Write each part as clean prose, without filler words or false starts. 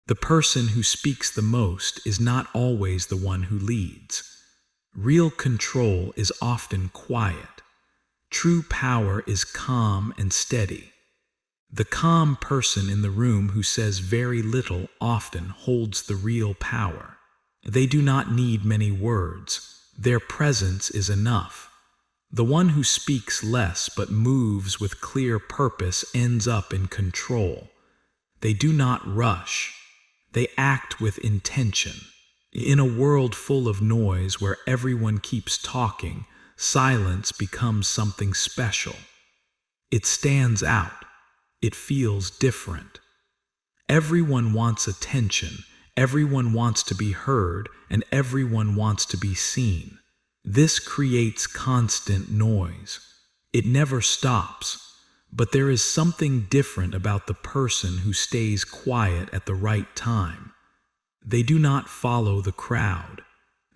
The person who speaks the most is not always the one who leads. Real control is often quiet. True power is calm and steady. The calm person in the room who says very little often holds the real power. They do not need many words. Their presence is enough. The one who speaks less but moves with clear purpose ends up in control. They do not rush. They act with intention. In a world full of noise where everyone keeps talking, silence becomes something special. It stands out. It feels different. Everyone wants attention, everyone wants to be heard, and everyone wants to be seen. This creates constant noise. It never stops, but there is something different about the person who stays quiet at the right time. They do not follow the crowd.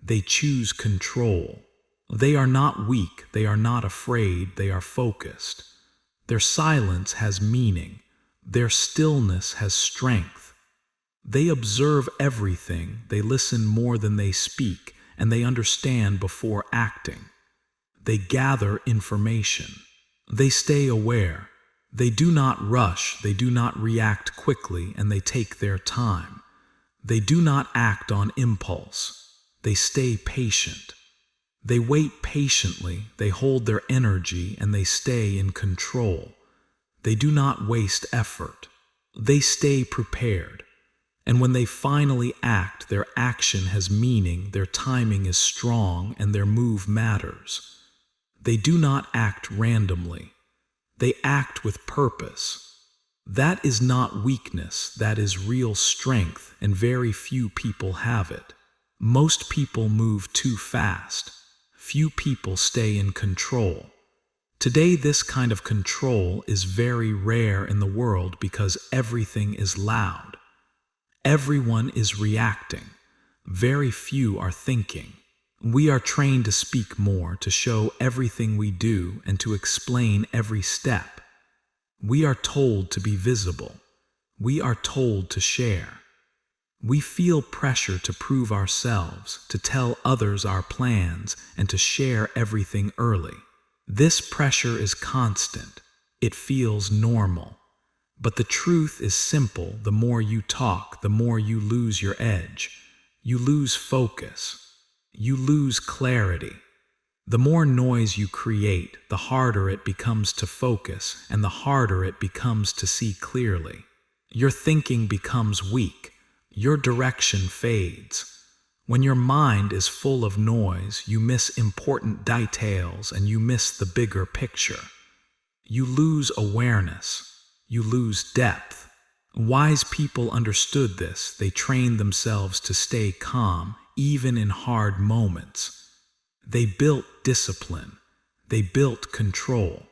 They choose control. They are not weak, they are not afraid, they are focused. Their silence has meaning. Their stillness has strength. They observe everything, they listen more than they speak, and they understand before acting. They gather information. They stay aware. They do not rush, they do not react quickly, and they take their time. They do not act on impulse. They stay patient. They wait patiently, they hold their energy, and they stay in control. They do not waste effort. They stay prepared. And when they finally act, their action has meaning, their timing is strong, and their move matters. They do not act randomly. They act with purpose. That is not weakness, that is real strength, and very few people have it. Most people move too fast. Few people stay in control. Today, this kind of control is very rare in the world because everything is loud. Everyone is reacting. Very few are thinking. We are trained to speak more, to show everything we do, and to explain every step. We are told to be visible. We are told to share. We feel pressure to prove ourselves, to tell others our plans, and to share everything early. This pressure is constant. It feels normal. But the truth is simple. The more you talk, the more you lose your edge. You lose focus. You lose clarity. The more noise you create, the harder it becomes to focus, and the harder it becomes to see clearly. Your thinking becomes weak. Your direction fades. When your mind is full of noise, you miss important details and you miss the bigger picture. You lose awareness. You lose depth. Wise people understood this. They trained themselves to stay calm, even in hard moments. They built discipline. They built control.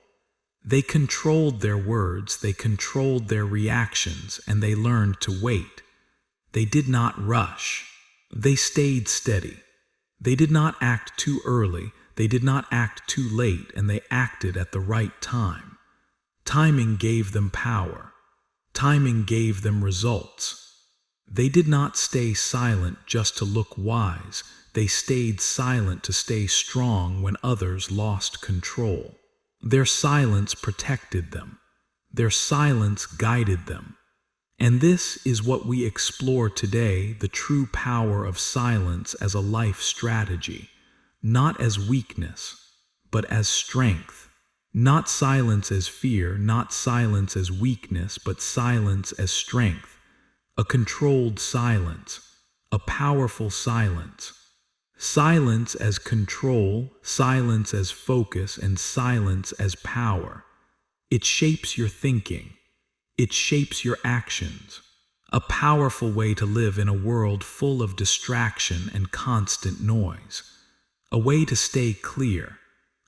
They controlled their words, they controlled their reactions, and they learned to wait. They did not rush. They stayed steady. They did not act too early, they did not act too late, and they acted at the right time. Timing gave them power. Timing gave them results. They did not stay silent just to look wise. They stayed silent to stay strong when others lost control. Their silence protected them. Their silence guided them. And this is what we explore today, the true power of silence as a life strategy, not as weakness, but as strength. Not silence as fear, not silence as weakness, but silence as strength. A controlled silence, a powerful silence. Silence as control, silence as focus, and silence as power. It shapes your thinking. It shapes your actions. A powerful way to live in a world full of distraction and constant noise. A way to stay clear.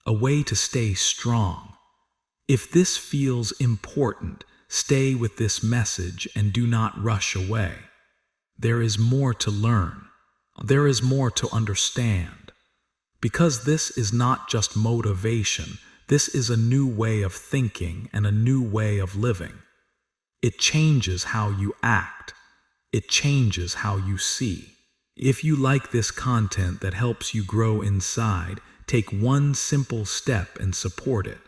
A way to stay strong. If this feels important, stay with this message and do not rush away. There is more to learn. There is more to understand. Because this is not just motivation, this is a new way of thinking and a new way of living. It changes how you act. It changes how you see. If you like this content that helps you grow inside, take one simple step and support it.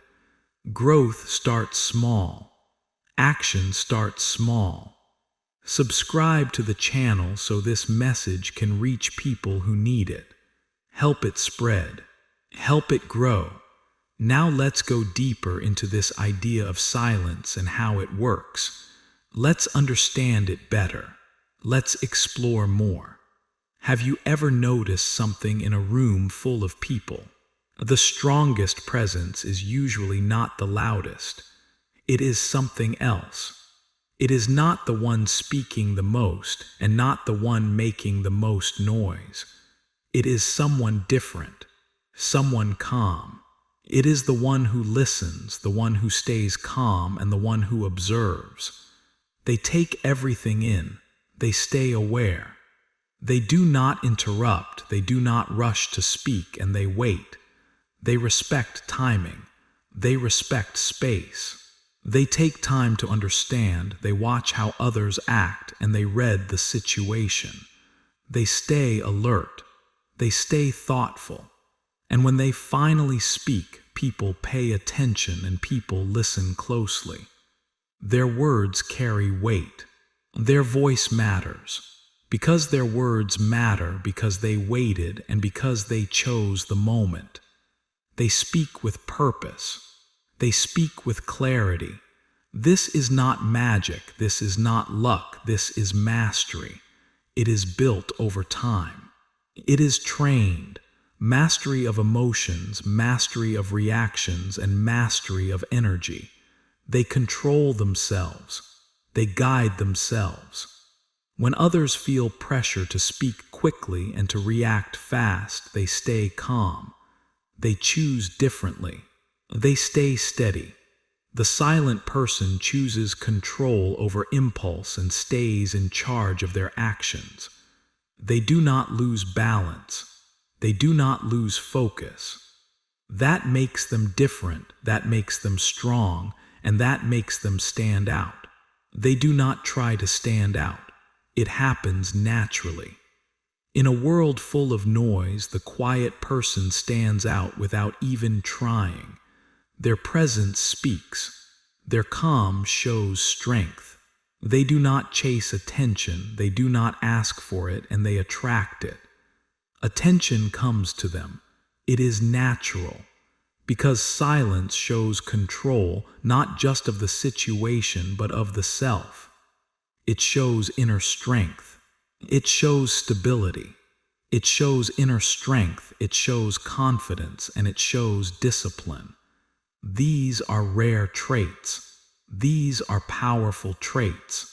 Growth starts small. Action starts small. Subscribe to the channel so this message can reach people who need it. Help it spread. Help it grow. Now let's go deeper into this idea of silence and how it works. Let's understand it better. Let's explore more. Have you ever noticed something in a room full of people? The strongest presence is usually not the loudest. It is something else. It is not the one speaking the most and not the one making the most noise. It is someone different, someone calm. It is the one who listens, the one who stays calm, and the one who observes. They take everything in. They stay aware. They do not interrupt. They do not rush to speak, and they wait. They respect timing. They respect space. They take time to understand. They watch how others act, and they read the situation. They stay alert. They stay thoughtful. And when they finally speak, people pay attention and people listen closely. Their words carry weight. Their voice matters. Because their words matter, because they waited and because they chose the moment. They speak with purpose. They speak with clarity. This is not magic. This is not luck. This is mastery. It is built over time. It is trained. Mastery of emotions, mastery of reactions, and mastery of energy. They control themselves. They guide themselves. When others feel pressure to speak quickly and to react fast, they stay calm. They choose differently. They stay steady. The silent person chooses control over impulse and stays in charge of their actions. They do not lose balance. They do not lose focus. That makes them different, that makes them strong, and that makes them stand out. They do not try to stand out. It happens naturally. In a world full of noise, the quiet person stands out without even trying. Their presence speaks. Their calm shows strength. They do not chase attention, they do not ask for it, and they attract it. Attention comes to them. It is natural. Because silence shows control, not just of the situation, but of the self. It shows inner strength. It shows stability. It shows inner strength. It shows confidence, and it shows discipline. These are rare traits. These are powerful traits.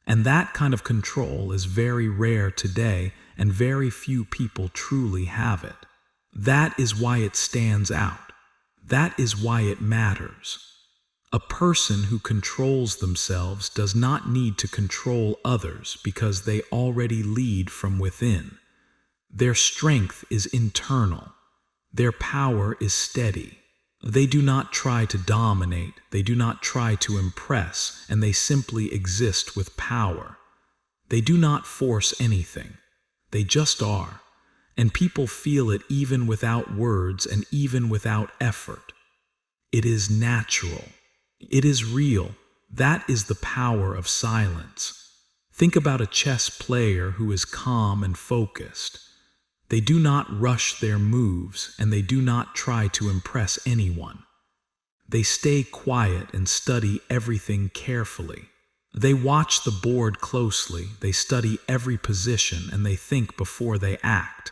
And that kind of control is very rare today, and very few people truly have it. That is why it stands out. That is why it matters. A person who controls themselves does not need to control others because they already lead from within. Their strength is internal. Their power is steady. They do not try to dominate, they do not try to impress, and they simply exist with power. They do not force anything. They just are. And people feel it even without words and even without effort. It is natural. It is real. That is the power of silence. Think about a chess player who is calm and focused. They do not rush their moves, and they do not try to impress anyone. They stay quiet and study everything carefully. They watch the board closely, they study every position, and they think before they act.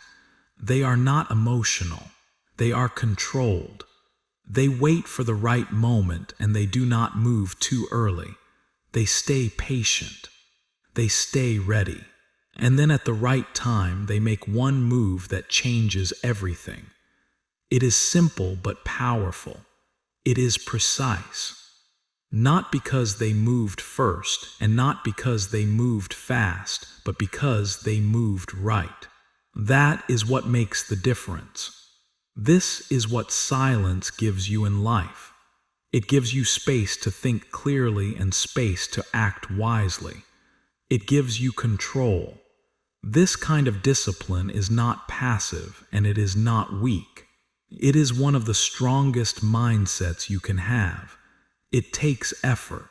They are not emotional. They are controlled. They wait for the right moment, and they do not move too early. They stay patient. They stay ready. And then at the right time, they make one move that changes everything. It is simple but powerful. It is precise. Not because they moved first, and not because they moved fast, but because they moved right. That is what makes the difference. This is what silence gives you in life. It gives you space to think clearly and space to act wisely. It gives you control. This kind of discipline is not passive and it is not weak. It is one of the strongest mindsets you can have. It takes effort.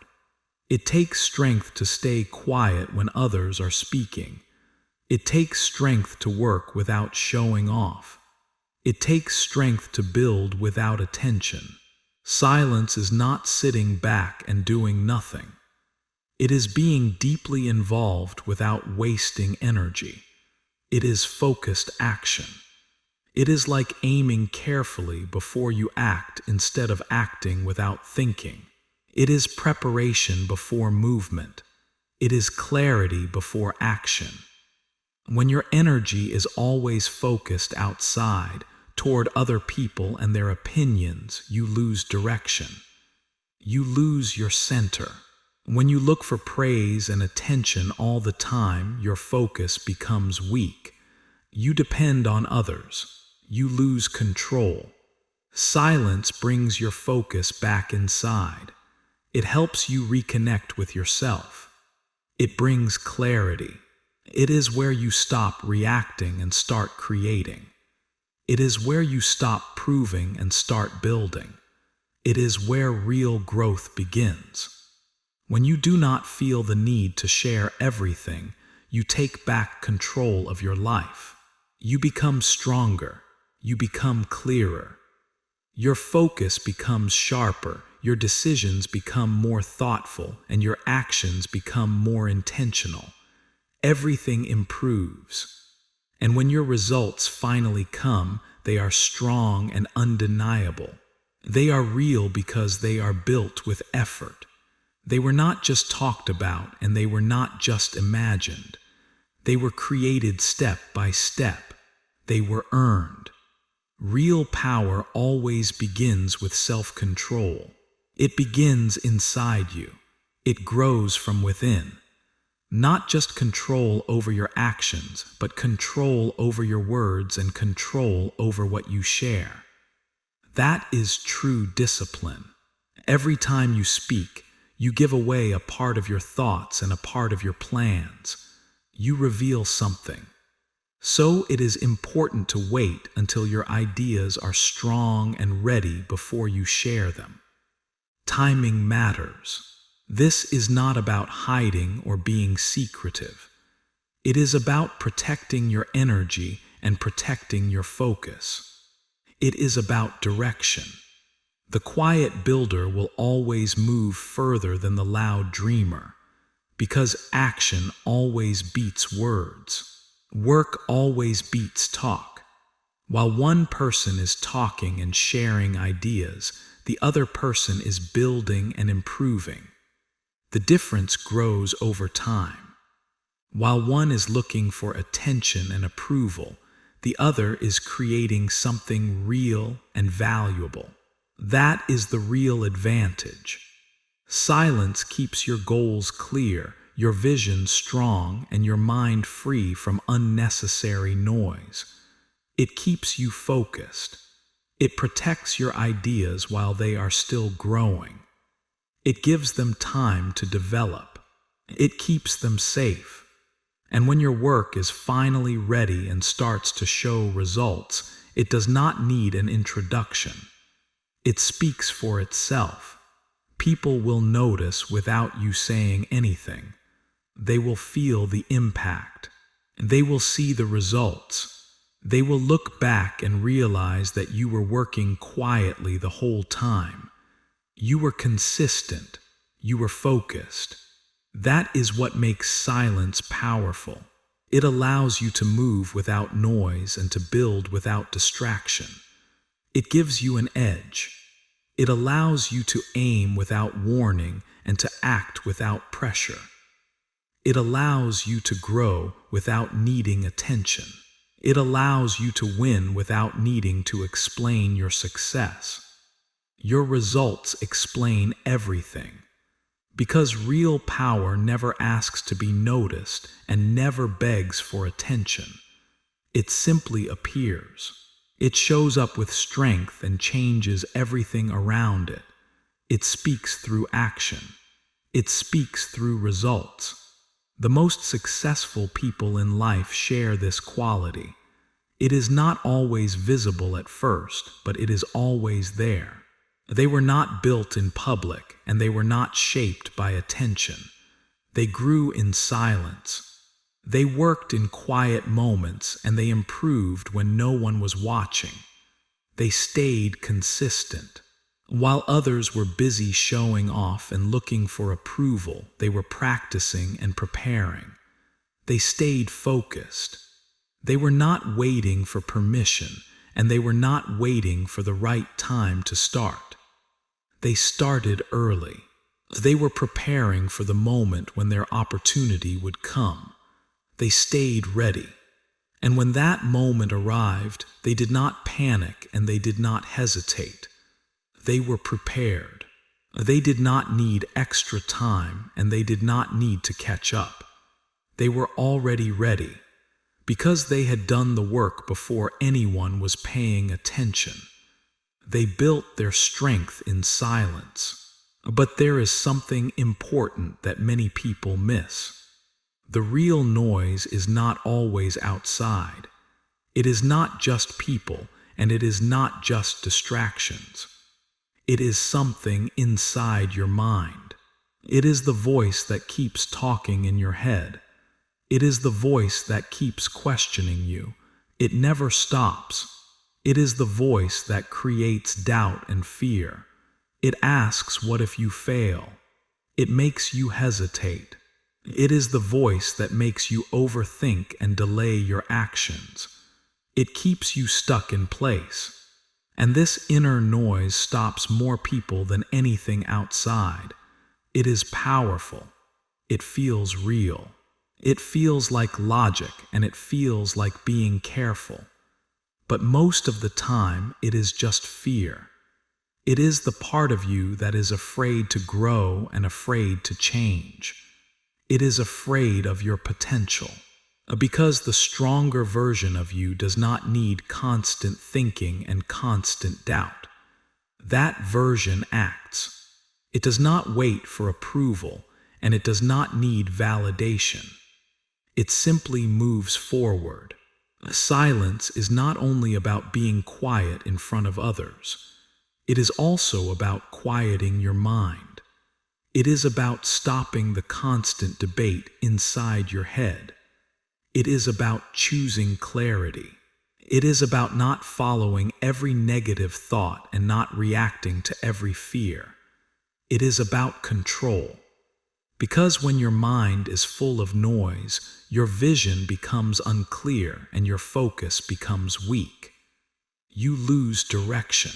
It takes strength to stay quiet when others are speaking. It takes strength to work without showing off. It takes strength to build without attention. Silence is not sitting back and doing nothing. It is being deeply involved without wasting energy. It is focused action. It is like aiming carefully before you act instead of acting without thinking. It is preparation before movement. It is clarity before action. When your energy is always focused outside, toward other people and their opinions, you lose direction. You lose your center. When you look for praise and attention all the time, your focus becomes weak. You depend on others. You lose control. Silence brings your focus back inside. It helps you reconnect with yourself. It brings clarity. It is where you stop reacting and start creating. It is where you stop proving and start building. It is where real growth begins. When you do not feel the need to share everything, you take back control of your life. You become stronger. You become clearer. Your focus becomes sharper. Your decisions become more thoughtful, and your actions become more intentional. Everything improves. And when your results finally come, they are strong and undeniable. They are real because they are built with effort. They were not just talked about, and they were not just imagined. They were created step by step. They were earned. Real power always begins with self-control. It begins inside you. It grows from within. Not just control over your actions, but control over your words and control over what you share. That is true discipline. Every time you speak, you give away a part of your thoughts and a part of your plans. You reveal something. So it is important to wait until your ideas are strong and ready before you share them. Timing matters. This is not about hiding or being secretive. It is about protecting your energy and protecting your focus. It is about direction. The quiet builder will always move further than the loud dreamer, because action always beats words. Work always beats talk. While one person is talking and sharing ideas, the other person is building and improving. The difference grows over time. While one is looking for attention and approval, the other is creating something real and valuable. That is the real advantage. Silence keeps your goals clear, your vision strong, and your mind free from unnecessary noise. It keeps you focused. It protects your ideas while they are still growing. It gives them time to develop. It keeps them safe. And when your work is finally ready and starts to show results, it does not need an introduction. It speaks for itself. People will notice without you saying anything. They will feel the impact. They will see the results. They will look back and realize that you were working quietly the whole time. You were consistent. You were focused. That is what makes silence powerful. It allows you to move without noise and to build without distraction. It gives you an edge. It allows you to aim without warning and to act without pressure. It allows you to grow without needing attention. It allows you to win without needing to explain your success. Your results explain everything. Because real power never asks to be noticed and never begs for attention. It simply appears. It shows up with strength and changes everything around it. It speaks through action. It speaks through results. The most successful people in life share this quality. It is not always visible at first, but it is always there. They were not built in public, and they were not shaped by attention. They grew in silence. They worked in quiet moments, and they improved when no one was watching. They stayed consistent. While others were busy showing off and looking for approval, they were practicing and preparing. They stayed focused. They were not waiting for permission, and they were not waiting for the right time to start. They started early. They were preparing for the moment when their opportunity would come. They stayed ready. And when that moment arrived, they did not panic and they did not hesitate. They were prepared. They did not need extra time and they did not need to catch up. They were already ready because they had done the work before anyone was paying attention. They built their strength in silence. But there is something important that many people miss. The real noise is not always outside. It is not just people, and it is not just distractions. It is something inside your mind. It is the voice that keeps talking in your head. It is the voice that keeps questioning you. It never stops. It is the voice that creates doubt and fear. It asks, what if you fail? It makes you hesitate. It is the voice that makes you overthink and delay your actions. It keeps you stuck in place. And this inner noise stops more people than anything outside. It is powerful. It feels real. It feels like logic and it feels like being careful. But most of the time, it is just fear. It is the part of you that is afraid to grow and afraid to change. It is afraid of your potential, because the stronger version of you does not need constant thinking and constant doubt. That version acts. It does not wait for approval, and it does not need validation. It simply moves forward. Silence is not only about being quiet in front of others. It is also about quieting your mind. It is about stopping the constant debate inside your head. It is about choosing clarity. It is about not following every negative thought and not reacting to every fear. It is about control. Because when your mind is full of noise, your vision becomes unclear and your focus becomes weak. You lose direction.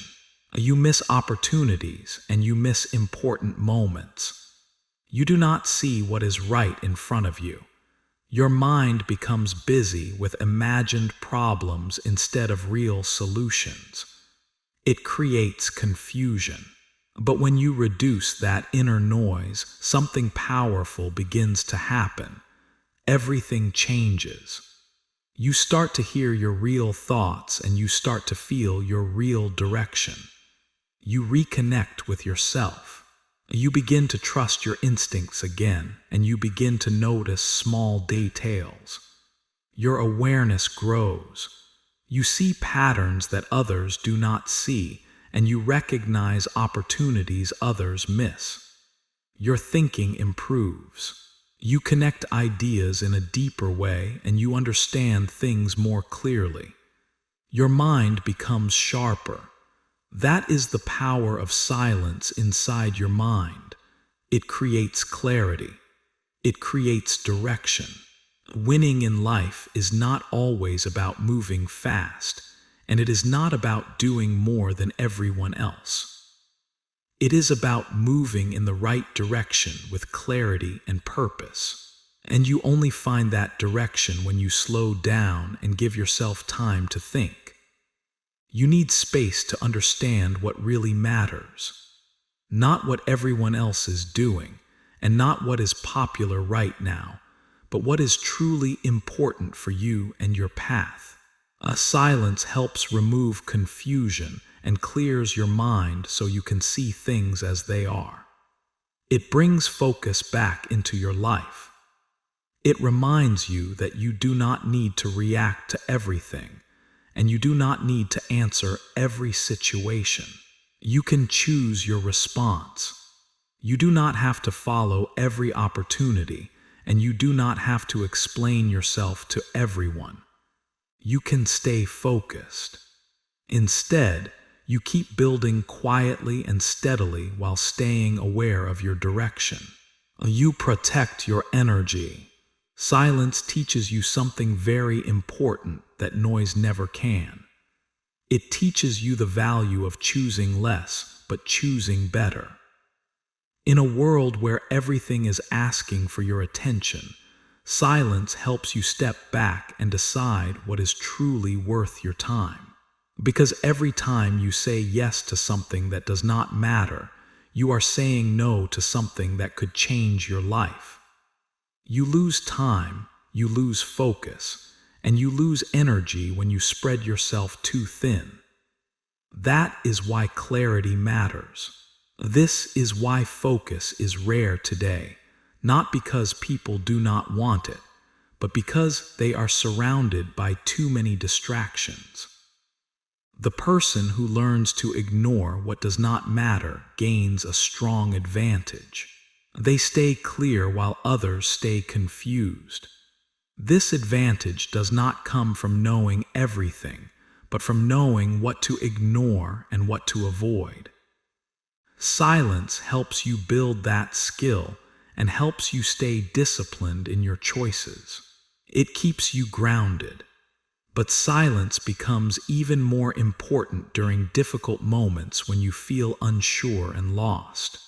You miss opportunities and you miss important moments. You do not see what is right in front of you. Your mind becomes busy with imagined problems instead of real solutions. It creates confusion. But when you reduce that inner noise, something powerful begins to happen. Everything changes. You start to hear your real thoughts and you start to feel your real direction. You reconnect with yourself. You begin to trust your instincts again, and you begin to notice small details. Your awareness grows. You see patterns that others do not see, and you recognize opportunities others miss. Your thinking improves. You connect ideas in a deeper way, and you understand things more clearly. Your mind becomes sharper. That is the power of silence inside your mind. It creates clarity. It creates direction. Winning in life is not always about moving fast, and it is not about doing more than everyone else. It is about moving in the right direction with clarity and purpose. And you only find that direction when you slow down and give yourself time to think. You need space to understand what really matters. Not what everyone else is doing, and not what is popular right now, but what is truly important for you and your path. A silence helps remove confusion and clears your mind so you can see things as they are. It brings focus back into your life. It reminds you that you do not need to react to everything, and you do not need to answer every situation. You can choose your response. You do not have to follow every opportunity, and you do not have to explain yourself to everyone. You can stay focused. Instead, you keep building quietly and steadily while staying aware of your direction. You protect your energy. Silence teaches you something very important that noise never can. It teaches you the value of choosing less, but choosing better. In a world where everything is asking for your attention, silence helps you step back and decide what is truly worth your time. Because every time you say yes to something that does not matter, you are saying no to something that could change your life. You lose time, you lose focus, and you lose energy when you spread yourself too thin. That is why clarity matters. This is why focus is rare today, not because people do not want it, but because they are surrounded by too many distractions. The person who learns to ignore what does not matter gains a strong advantage. They stay clear while others stay confused. This advantage does not come from knowing everything, but from knowing what to ignore and what to avoid. Silence helps you build that skill and helps you stay disciplined in your choices. It keeps you grounded. But silence becomes even more important during difficult moments when you feel unsure and lost.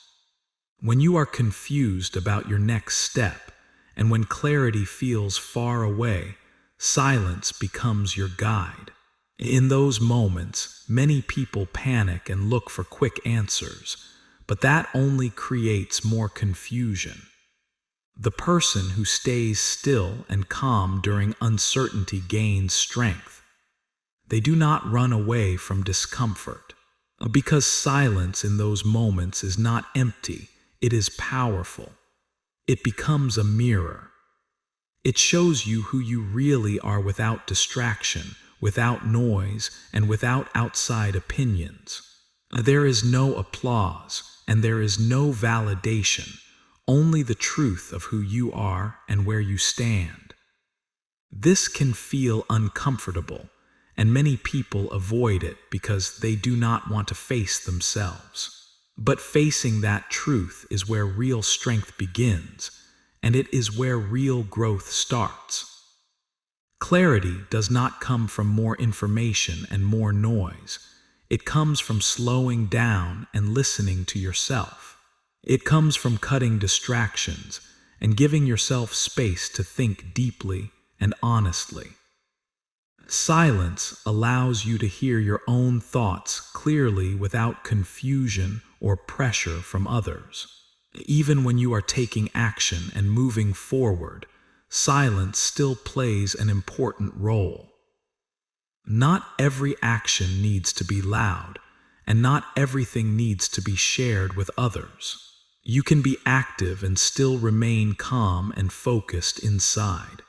When you are confused about your next step, and when clarity feels far away, silence becomes your guide. In those moments, many people panic and look for quick answers, but that only creates more confusion. The person who stays still and calm during uncertainty gains strength. They do not run away from discomfort, because silence in those moments is not empty, it is powerful. It becomes a mirror. It shows you who you really are without distraction, without noise, and without outside opinions. There is no applause, and there is no validation. Only the truth of who you are and where you stand. This can feel uncomfortable, and many people avoid it because they do not want to face themselves. But facing that truth is where real strength begins, and it is where real growth starts. Clarity does not come from more information and more noise. It comes from slowing down and listening to yourself. It comes from cutting distractions and giving yourself space to think deeply and honestly. Silence allows you to hear your own thoughts clearly without confusion or pressure from others. Even when you are taking action and moving forward, silence still plays an important role. Not every action needs to be loud, and not everything needs to be shared with others. You can be active and still remain calm and focused inside.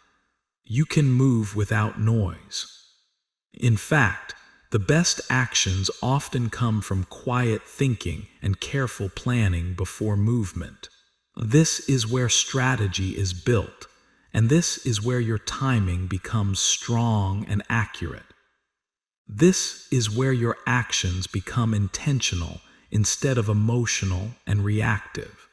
You can move without noise. In fact, the best actions often come from quiet thinking and careful planning before movement. This is where strategy is built, and this is where your timing becomes strong and accurate. This is where your actions become intentional instead of emotional and reactive.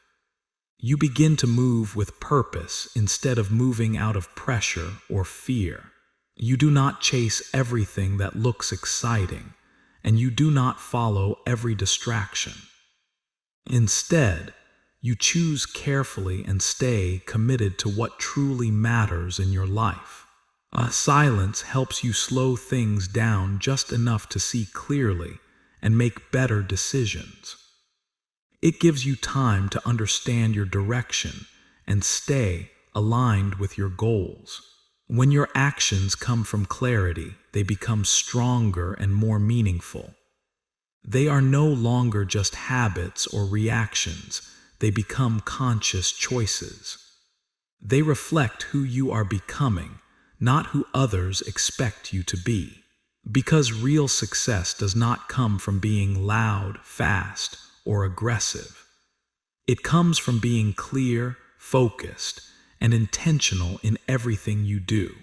You begin to move with purpose instead of moving out of pressure or fear. You do not chase everything that looks exciting, and you do not follow every distraction. Instead, you choose carefully and stay committed to what truly matters in your life. Silence helps you slow things down just enough to see clearly and make better decisions. It gives you time to understand your direction and stay aligned with your goals. When your actions come from clarity, they become stronger and more meaningful. They are no longer just habits or reactions, they become conscious choices. They reflect who you are becoming, not who others expect you to be. Because real success does not come from being loud, fast, or aggressive. It comes from being clear, focused, and intentional in everything you do.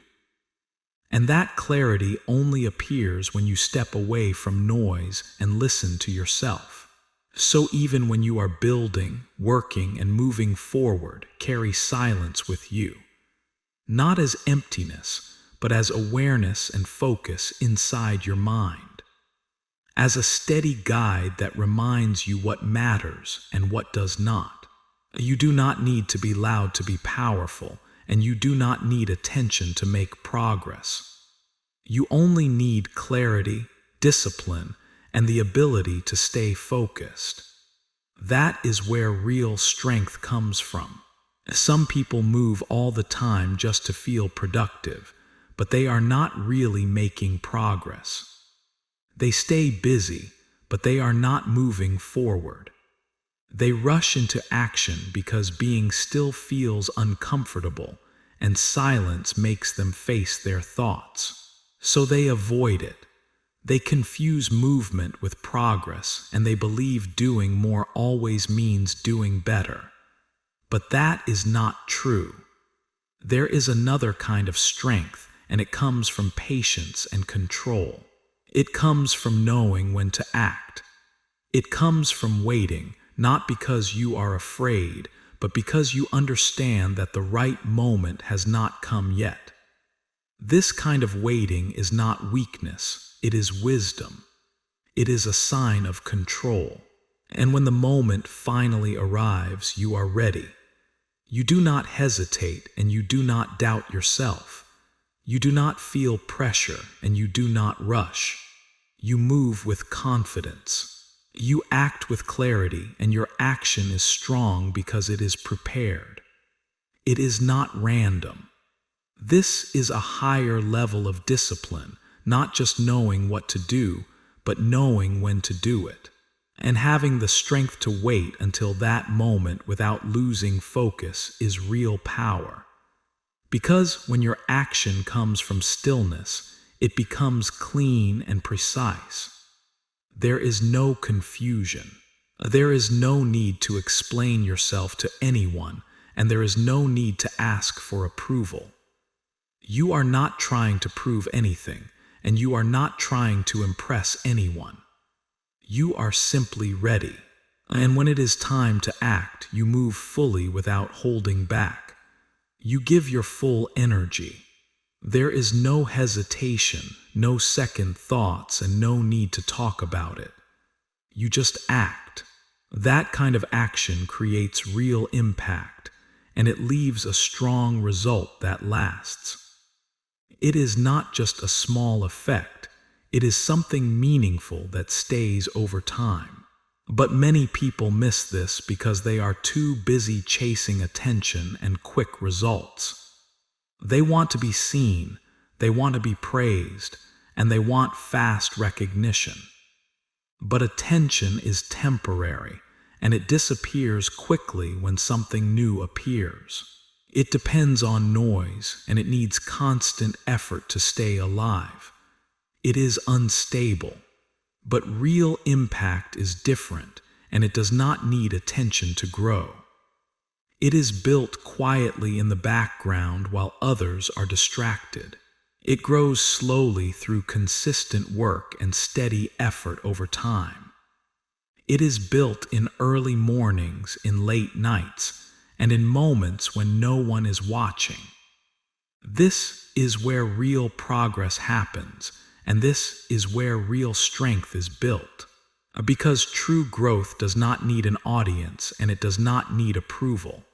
And that clarity only appears when you step away from noise and listen to yourself. So even when you are building, working, and moving forward, carry silence with you. Not as emptiness, but as awareness and focus inside your mind. As a steady guide that reminds you what matters and what does not. You do not need to be loud to be powerful, and you do not need attention to make progress. You only need clarity, discipline, and the ability to stay focused. That is where real strength comes from. Some people move all the time just to feel productive, but they are not really making progress. They stay busy, but they are not moving forward. They rush into action because being still feels uncomfortable, and silence makes them face their thoughts. So they avoid it. They confuse movement with progress, and they believe doing more always means doing better. But that is not true. There is another kind of strength, and it comes from patience and control. It comes from knowing when to act. It comes from waiting, not because you are afraid, but because you understand that the right moment has not come yet. This kind of waiting is not weakness, it is wisdom. It is a sign of control. And when the moment finally arrives, you are ready. You do not hesitate and you do not doubt yourself. You do not feel pressure and you do not rush. You move with confidence. You act with clarity, and your action is strong because it is prepared. It is not random. This is a higher level of discipline, not just knowing what to do, but knowing when to do it, and having the strength to wait until that moment without losing focus is real power. Because when your action comes from stillness, it becomes clean and precise. There is no confusion. There is no need to explain yourself to anyone, and there is no need to ask for approval. You are not trying to prove anything, and you are not trying to impress anyone. You are simply ready. And when it is time to act, you move fully without holding back. You give your full energy. There is no hesitation, no second thoughts, and no need to talk about it. You just act. That kind of action creates real impact, and it leaves a strong result that lasts. It is not just a small effect, it is something meaningful that stays over time. But many people miss this because they are too busy chasing attention and quick results. They want to be seen, they want to be praised, and they want fast recognition. But attention is temporary, and it disappears quickly when something new appears. It depends on noise, and it needs constant effort to stay alive. It is unstable. But real impact is different, and it does not need attention to grow. It is built quietly in the background while others are distracted. It grows slowly through consistent work and steady effort over time. It is built in early mornings, in late nights, and in moments when no one is watching. This is where real progress happens, and this is where real strength is built. Because true growth does not need an audience, and it does not need approval.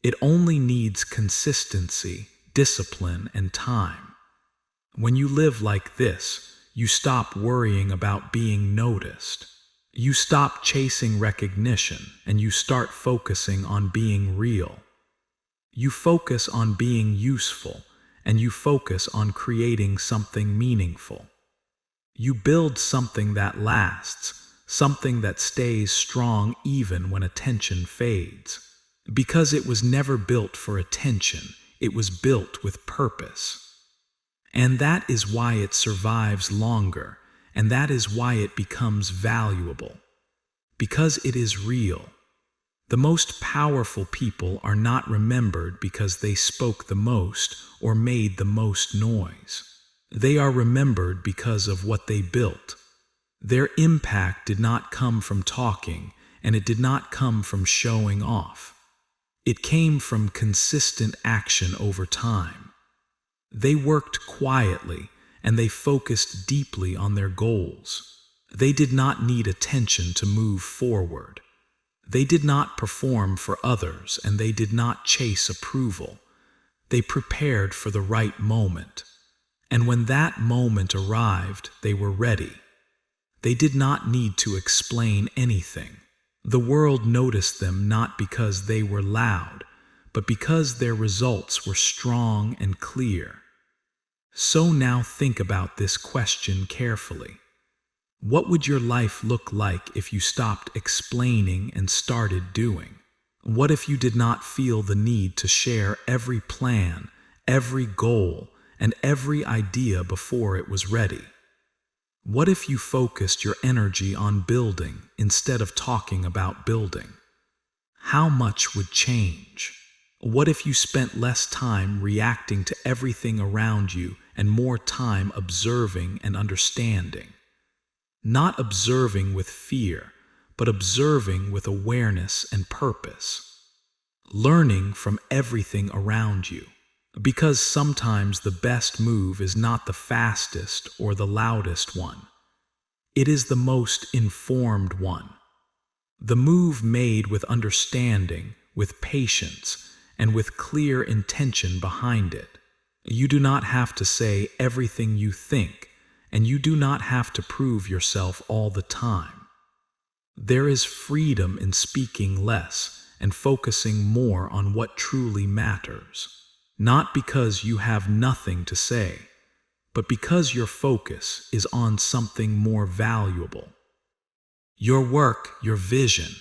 It only needs consistency, discipline, and time. When you live like this, you stop worrying about being noticed. You stop chasing recognition, and you start focusing on being real. You focus on being useful, and you focus on creating something meaningful. You build something that lasts, something that stays strong even when attention fades. Because it was never built for attention, it was built with purpose. And that is why it survives longer, and that is why it becomes valuable. Because it is real. The most powerful people are not remembered because they spoke the most or made the most noise. They are remembered because of what they built. Their impact did not come from talking, and it did not come from showing off. It came from consistent action over time. They worked quietly, and they focused deeply on their goals. They did not need attention to move forward. They did not perform for others, and they did not chase approval. They prepared for the right moment. And when that moment arrived, they were ready. They did not need to explain anything. The world noticed them not because they were loud, but because their results were strong and clear. So now think about this question carefully. What would your life look like if you stopped explaining and started doing? What if you did not feel the need to share every plan, every goal, and every idea before it was ready? What if you focused your energy on building instead of talking about building? How much would change? What if you spent less time reacting to everything around you and more time observing and understanding? Not observing with fear, but observing with awareness and purpose. Learning from everything around you. Because sometimes the best move is not the fastest or the loudest one. It is the most informed one. The move made with understanding, with patience, and with clear intention behind it. You do not have to say everything you think, and you do not have to prove yourself all the time. There is freedom in speaking less and focusing more on what truly matters. Not because you have nothing to say, but because your focus is on something more valuable. Your work, your vision,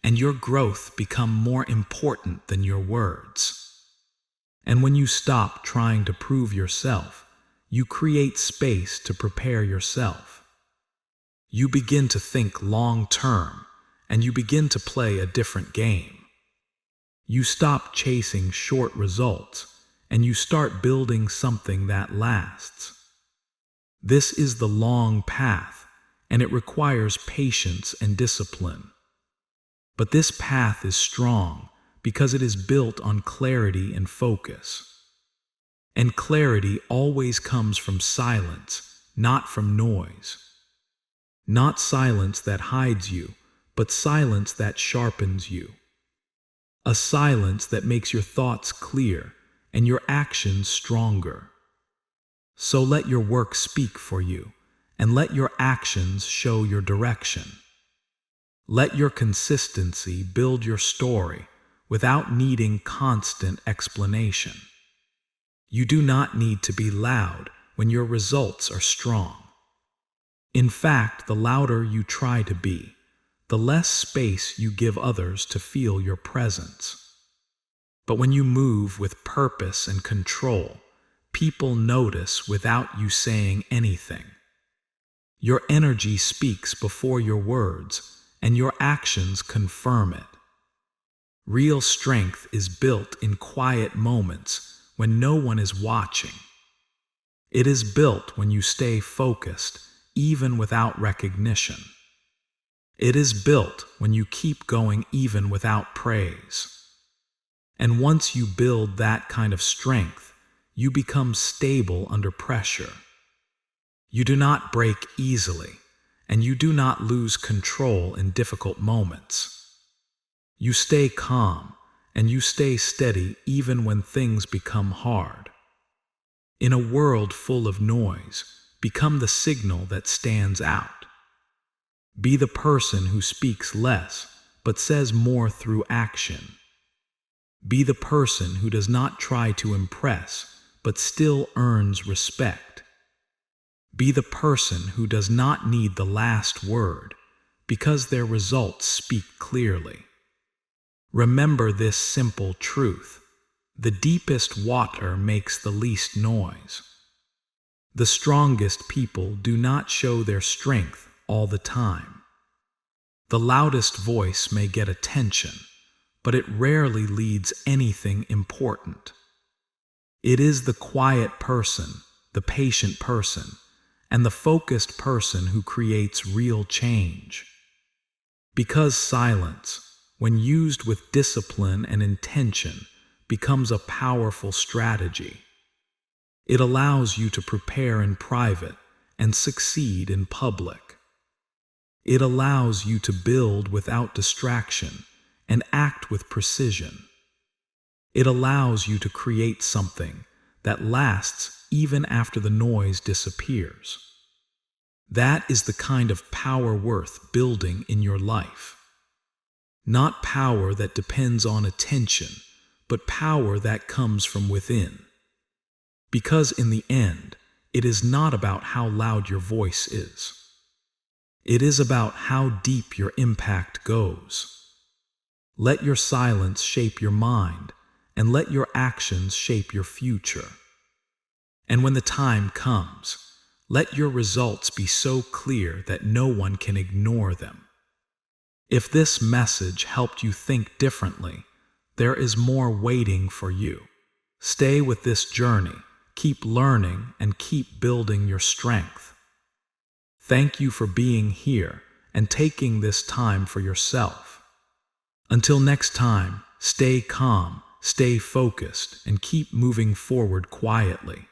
and your growth become more important than your words. And when you stop trying to prove yourself, you create space to prepare yourself. You begin to think long-term, and you begin to play a different game. You stop chasing short results, and you start building something that lasts. This is the long path, and it requires patience and discipline. But this path is strong because it is built on clarity and focus. And clarity always comes from silence, not from noise. Not silence that hides you, but silence that sharpens you. A silence that makes your thoughts clear and your actions stronger. So let your work speak for you, and let your actions show your direction. Let your consistency build your story without needing constant explanation. You do not need to be loud when your results are strong. In fact, the louder you try to be, the less space you give others to feel your presence. But when you move with purpose and control, people notice without you saying anything. Your energy speaks before your words, and your actions confirm it. Real strength is built in quiet moments when no one is watching. It is built when you stay focused, even without recognition. It is built when you keep going even without praise. And once you build that kind of strength, you become stable under pressure. You do not break easily, and you do not lose control in difficult moments. You stay calm, and you stay steady even when things become hard. In a world full of noise, become the signal that stands out. Be the person who speaks less, but says more through action. Be the person who does not try to impress, but still earns respect. Be the person who does not need the last word, because their results speak clearly. Remember this simple truth: the deepest water makes the least noise. The strongest people do not show their strength all the time. The loudest voice may get attention, but it rarely leads anything important. It is the quiet person, the patient person, and the focused person who creates real change. Because silence, when used with discipline and intention, becomes a powerful strategy. It allows you to prepare in private and succeed in public. It allows you to build without distraction and act with precision. It allows you to create something that lasts even after the noise disappears. That is the kind of power worth building in your life. Not power that depends on attention, but power that comes from within. Because in the end, it is not about how loud your voice is. It is about how deep your impact goes. Let your silence shape your mind, and let your actions shape your future. And when the time comes, let your results be so clear that no one can ignore them. If this message helped you think differently, there is more waiting for you. Stay with this journey, keep learning, and keep building your strength. Thank you for being here and taking this time for yourself. Until next time, stay calm, stay focused, and keep moving forward quietly.